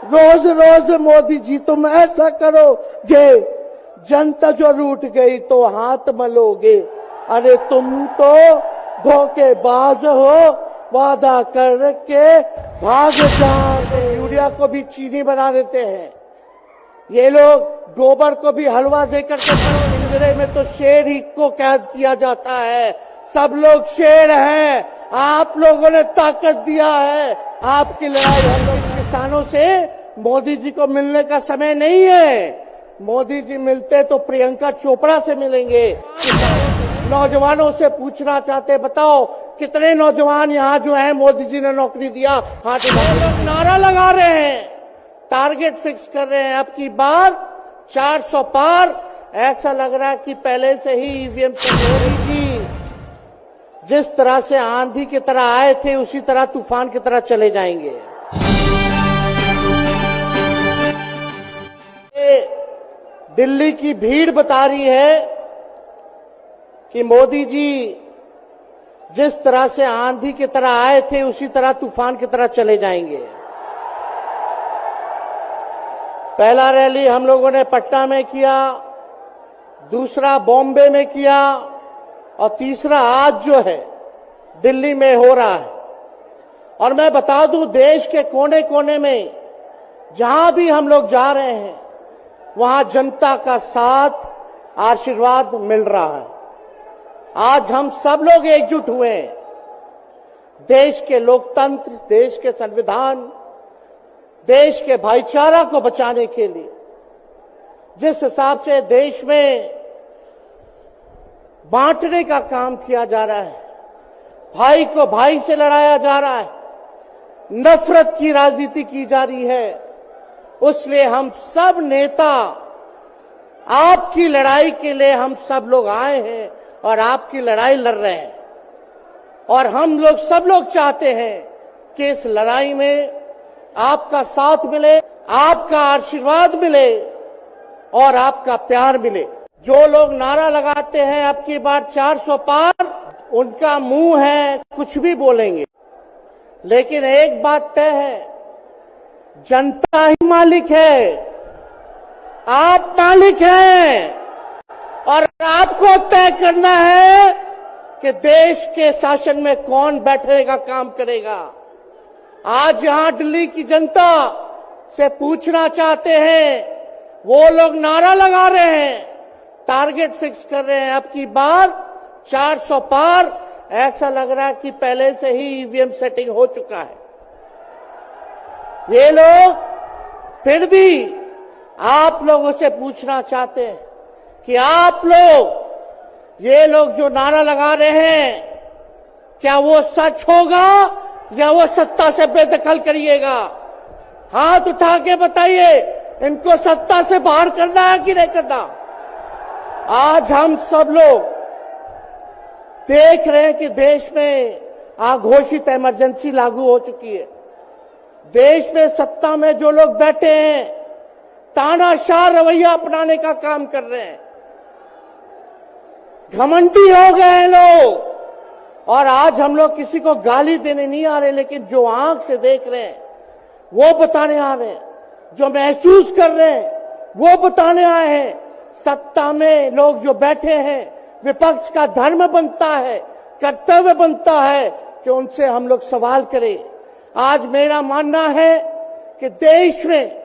रोज रोज मोदी जी तुम ऐसा करोगे, जनता जो रूठ गई तो हाथ मलोगे। अरे तुम तो धोखेबाज हो, वादा करके भाग जाओगे। यूरिया को भी चीनी बना देते हैं ये लोग, गोबर को भी हलवा देकर के पिंजरे में तो शेर ही को कैद किया जाता है। सब लोग शेर हैं, आप लोगों ने ताकत दिया है। आपकी लड़ाई हम लोग किसानों से मोदी जी को मिलने का समय नहीं है। मोदी जी मिलते तो प्रियंका चोपड़ा से मिलेंगे। नौजवानों से पूछना चाहते, बताओ कितने नौजवान यहाँ जो हैं मोदी जी ने नौकरी दिया? हाथ लोग नारा लगा रहे हैं, टारगेट फिक्स कर रहे हैं, अब की बार 400 पार। ऐसा लग रहा है कि पहले से ही ईवीएम मोदी जी जिस तरह से आंधी की तरह आए थे उसी तरह तूफान की तरह चले जाएंगे। दिल्ली की भीड़ बता रही है कि मोदी जी जिस तरह से आंधी की तरह आए थे उसी तरह तूफान की तरह चले जाएंगे। पहला रैली हम लोगों ने पटना में किया, दूसरा बॉम्बे में किया और तीसरा आज जो है दिल्ली में हो रहा है। और मैं बता दूं, देश के कोने कोने में जहां भी हम लोग जा रहे हैं वहां जनता का साथ, आशीर्वाद मिल रहा है। आज हम सब लोग एकजुट हुए हैं देश के लोकतंत्र, देश के संविधान, देश के भाईचारा को बचाने के लिए। जिस हिसाब से देश में बांटने का काम किया जा रहा है, भाई को भाई से लड़ाया जा रहा है, नफरत की राजनीति की जा रही है, उसलिए हम सब नेता आपकी लड़ाई के लिए हम सब लोग आए हैं और आपकी लड़ाई लड़ रहे हैं। और हम लोग सब लोग चाहते हैं कि इस लड़ाई में आपका साथ मिले, आपका आशीर्वाद मिले और आपका प्यार मिले। जो लोग नारा लगाते हैं अब की बार 400 पार, उनका मुंह है कुछ भी बोलेंगे, लेकिन एक बात तय है, जनता ही मालिक है, आप मालिक हैं। और आपको तय करना है कि देश के शासन में कौन बैठने का काम करेगा। आज यहां दिल्ली की जनता से पूछना चाहते हैं, वो लोग नारा लगा रहे हैं, टारगेट फिक्स कर रहे हैं, अब की बार 400 पार। ऐसा लग रहा है कि पहले से ही ईवीएम सेटिंग हो चुका है। ये लोग फिर भी आप लोगों से पूछना चाहते हैं कि आप लोग, ये लोग जो नारा लगा रहे हैं, क्या वो सच होगा या वो सत्ता से बेदखल करिएगा? हाथ उठा के बताइए, इनको सत्ता से बाहर करना है कि नहीं करना? आज हम सब लोग देख रहे हैं कि देश में अघोषित इमरजेंसी लागू हो चुकी है। देश में सत्ता में जो लोग बैठे हैं तानाशाह रवैया अपनाने का काम कर रहे हैं, घमंडी हो गए हैं लोग। और आज हम लोग किसी को गाली देने नहीं आ रहे, लेकिन जो आंख से देख रहे हैं वो बताने आ रहे हैं, जो महसूस कर रहे हैं वो बताने आए हैं। सत्ता में लोग जो बैठे हैं, विपक्ष का धर्म बनता है, कर्तव्य बनता है कि उनसे हम लोग सवाल करें। आज मेरा मानना है कि देश में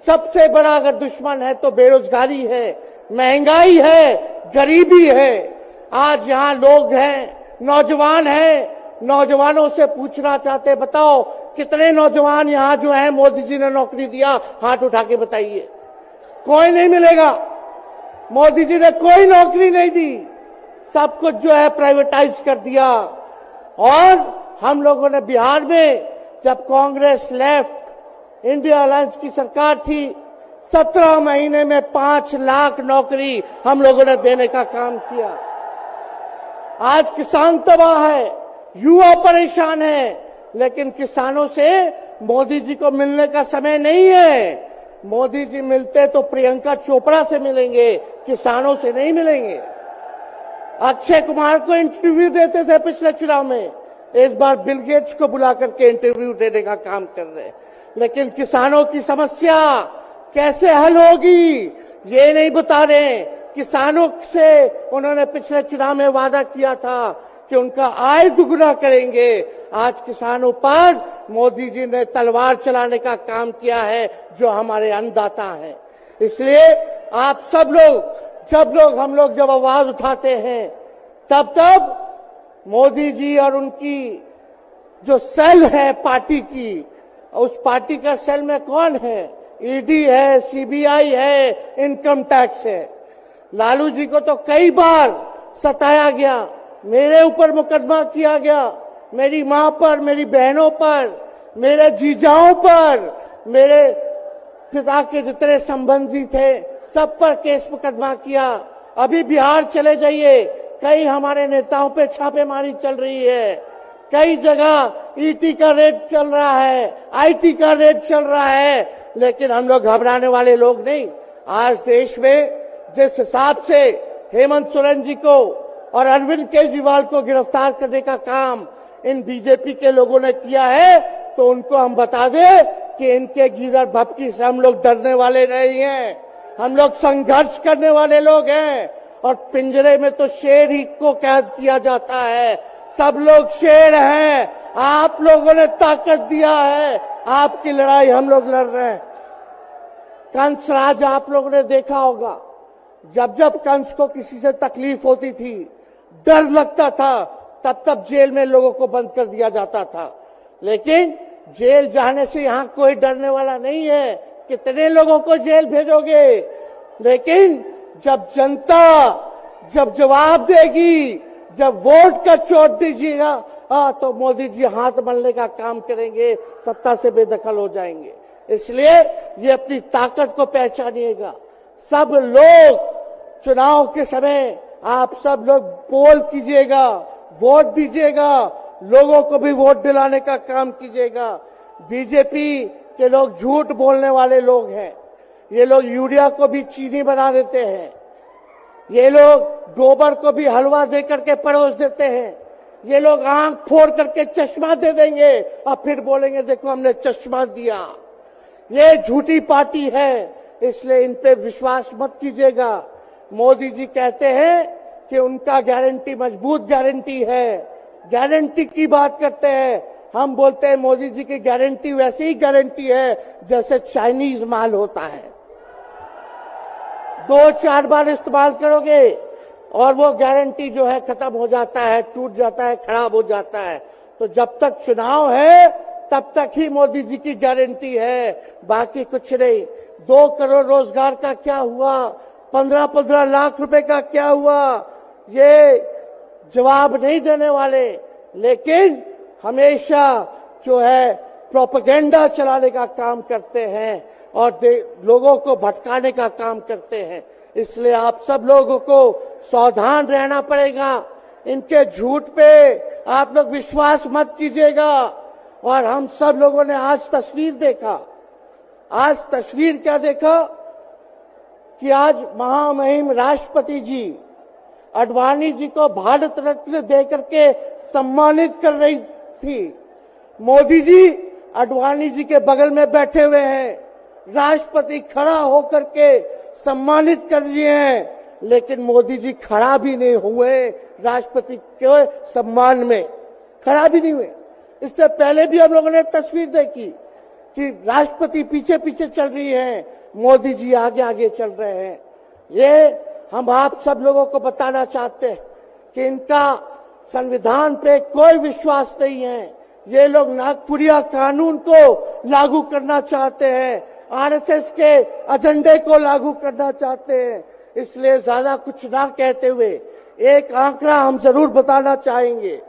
सबसे बड़ा अगर दुश्मन है तो बेरोजगारी है, महंगाई है, गरीबी है। आज यहाँ लोग हैं, नौजवान हैं, नौजवानों से पूछना चाहते, बताओ कितने नौजवान यहाँ जो हैं मोदी जी ने नौकरी दिया? हाथ उठा के बताइए। कोई नहीं मिलेगा, मोदी जी ने कोई नौकरी नहीं दी, सब कुछ जो है प्राइवेटाइज कर दिया। और हम लोगों ने बिहार में जब कांग्रेस लेफ्ट इंडिया अलायंस की सरकार थी, 17 महीने में 5 लाख नौकरी हम लोगों ने देने का काम किया। आज किसान तबाह है, युवा परेशान है, लेकिन किसानों से मोदी जी को मिलने का समय नहीं है। मोदी जी मिलते तो प्रियंका चोपड़ा से मिलेंगे, किसानों से नहीं मिलेंगे। अक्षय कुमार को इंटरव्यू देते थे पिछले चुनाव में, इस बार बिल गेट्स को बुला करके इंटरव्यू देने का काम कर रहे हैं। लेकिन किसानों की समस्या कैसे हल होगी ये नहीं बता रहे। किसानों से उन्होंने पिछले चुनाव में वादा किया था कि उनका आय दुगुना करेंगे। आज किसानों पर मोदी जी ने तलवार चलाने का काम किया है, जो हमारे अन्नदाता हैं। इसलिए आप सब लोग हम लोग जब आवाज उठाते हैं तब मोदी जी और उनकी जो सेल है पार्टी की, उस पार्टी का सेल में कौन है? ईडी है, सीबीआई है, इनकम टैक्स है। लालू जी को तो कई बार सताया गया, मेरे ऊपर मुकदमा किया गया, मेरी मां पर, मेरी बहनों पर, मेरे जीजाओं पर, मेरे पिता के जितने संबंधी थे सब पर केस मुकदमा किया। अभी बिहार चले जाइए, कई हमारे नेताओं पे छापेमारी चल रही है, कई जगह ईटी का रेड चल रहा है, आईटी का रेड चल रहा है, लेकिन हम लोग घबराने वाले लोग नहीं। आज देश में जिस हिसाब से हेमंत सोरेन जी को और अरविंद केजरीवाल को गिरफ्तार करने का काम इन बीजेपी के लोगों ने किया है, तो उनको हम बता दें कि इनके गीदड़ भपकी से हम लोग डरने वाले नहीं हैं। हम लोग संघर्ष करने वाले लोग हैं, और पिंजरे में तो शेर ही को कैद किया जाता है। सब लोग शेर हैं, आप लोगों ने ताकत दिया है, आपकी लड़ाई हम लोग लड़ रहे हैं। कंस राज आप लोगों ने देखा होगा, जब जब कंस को किसी से तकलीफ होती थी, डर लगता था, तब जेल में लोगों को बंद कर दिया जाता था। लेकिन जेल जाने से यहां कोई डरने वाला नहीं है। कितने लोगों को जेल भेजोगे? लेकिन जब जनता जब जवाब देगी, जब वोट का चोट दीजिएगा, तो मोदी जी हाथ मलने का काम करेंगे, सत्ता से बेदखल हो जाएंगे। इसलिए ये अपनी ताकत को पहचानिएगा। सब लोग चुनाव के समय आप सब लोग पोल कीजिएगा, वोट दीजिएगा, लोगों को भी वोट दिलाने का काम कीजिएगा। बीजेपी के लोग झूठ बोलने वाले लोग हैं। ये लोग यूरिया को भी चीनी बना देते हैं, ये लोग गोबर को भी हलवा दे करके परोस देते हैं, ये लोग आंख फोड़ करके चश्मा दे देंगे और फिर बोलेंगे देखो हमने चश्मा दिया। ये झूठी पार्टी है, इसलिए इन पे विश्वास मत कीजिएगा। मोदी जी कहते हैं कि उनका गारंटी मजबूत गारंटी है, गारंटी की बात करते हैं। हम बोलते हैं मोदी जी की गारंटी वैसी ही गारंटी है जैसे चाइनीज माल होता है, 2-4 बार इस्तेमाल करोगे और वो गारंटी जो है खत्म हो जाता है, टूट जाता है, खराब हो जाता है। तो जब तक चुनाव है तब तक ही मोदी जी की गारंटी है, बाकी कुछ नहीं। 2 करोड़ रोजगार का क्या हुआ, 15-15 लाख रुपए का क्या हुआ, ये जवाब नहीं देने वाले, लेकिन हमेशा जो है प्रोपेगेंडा चलाने का काम करते हैं और लोगों को भटकाने का काम करते हैं। इसलिए आप सब लोगों को सावधान रहना पड़ेगा। इनके झूठ पे आप लोग विश्वास मत कीजिएगा। और हम सब लोगों ने आज तस्वीर देखा, आज तस्वीर क्या देखा कि आज महामहिम राष्ट्रपति जी अडवाणी जी को भारत रत्न देकर के सम्मानित कर रही थी। मोदी जी अडवाणी जी के बगल में बैठे हुए हैं, राष्ट्रपति खड़ा होकर के सम्मानित कर रहे हैं, लेकिन मोदी जी खड़ा भी नहीं हुए, राष्ट्रपति के सम्मान में खड़ा भी नहीं हुए। इससे पहले भी हम लोगों ने तस्वीर देखी कि राष्ट्रपति पीछे पीछे चल रही है, मोदी जी आगे आगे चल रहे हैं। ये हम आप सब लोगों को बताना चाहते हैं कि इनका संविधान पे कोई विश्वास नहीं है। ये लोग नागपुरिया कानून को लागू करना चाहते हैं, आरएसएस के एजेंडे को लागू करना चाहते हैं। इसलिए ज्यादा कुछ ना कहते हुए एक आंकड़ा हम जरूर बताना चाहेंगे।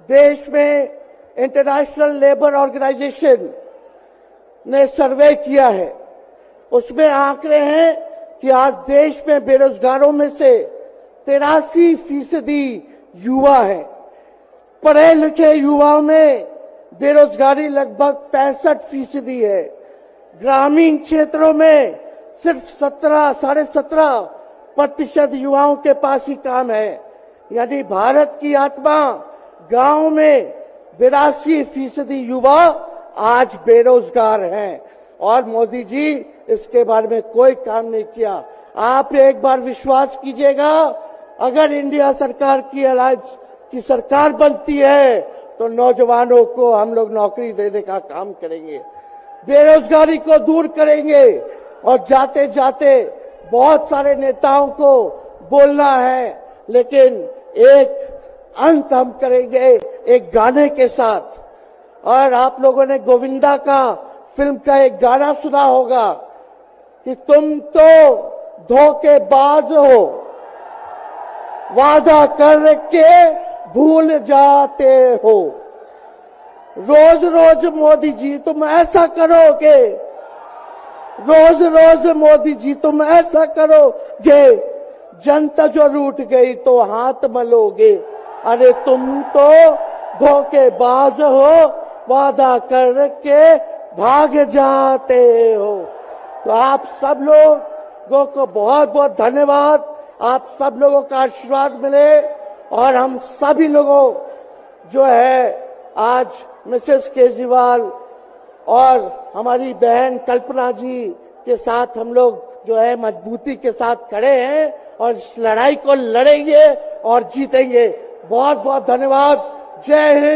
देश में इंटरनेशनल लेबर ऑर्गेनाइजेशन ने सर्वे किया है, उसमें आंकड़े हैं कि आज देश में बेरोजगारों में से 83% युवा है। पढ़े लिखे युवाओं में बेरोजगारी लगभग 65% है। ग्रामीण क्षेत्रों में सिर्फ 17.5% युवाओं के पास ही काम है। यानी भारत की आत्मा गांव में 82% युवा आज बेरोजगार हैं और मोदी जी इसके बारे में कोई काम नहीं किया। आप एक बार विश्वास कीजिएगा, अगर इंडिया सरकार की अलायंस की सरकार बनती है तो नौजवानों को हम लोग नौकरी देने का काम करेंगे, बेरोजगारी को दूर करेंगे और जाते जाते बहुत सारे नेताओं को बोलना है, लेकिन एक अंत हम करेंगे एक गाने के साथ। और आप लोगों ने गोविंदा का फिल्म का एक गाना सुना होगा कि तुम तो धोखेबाज हो, वादा करके भूल जाते हो। रोज रोज मोदी जी तुम ऐसा करोगे, रोज रोज मोदी जी तुम ऐसा करोगे, जनता जो रूठ गई तो हाथ मलोगे। अरे तुम तो धोखेबाज हो, वादा करके भाग जाते हो। तो आप सब लोगों को बहुत बहुत धन्यवाद। आप सब लोगों का आशीर्वाद मिले और हम सभी लोगों जो है आज मिसेस केजरीवाल और हमारी बहन कल्पना जी के साथ हम लोग जो है मजबूती के साथ खड़े हैं और इस लड़ाई को लड़ेंगे और जीतेंगे। बहुत बहुत धन्यवाद। जय हिंद।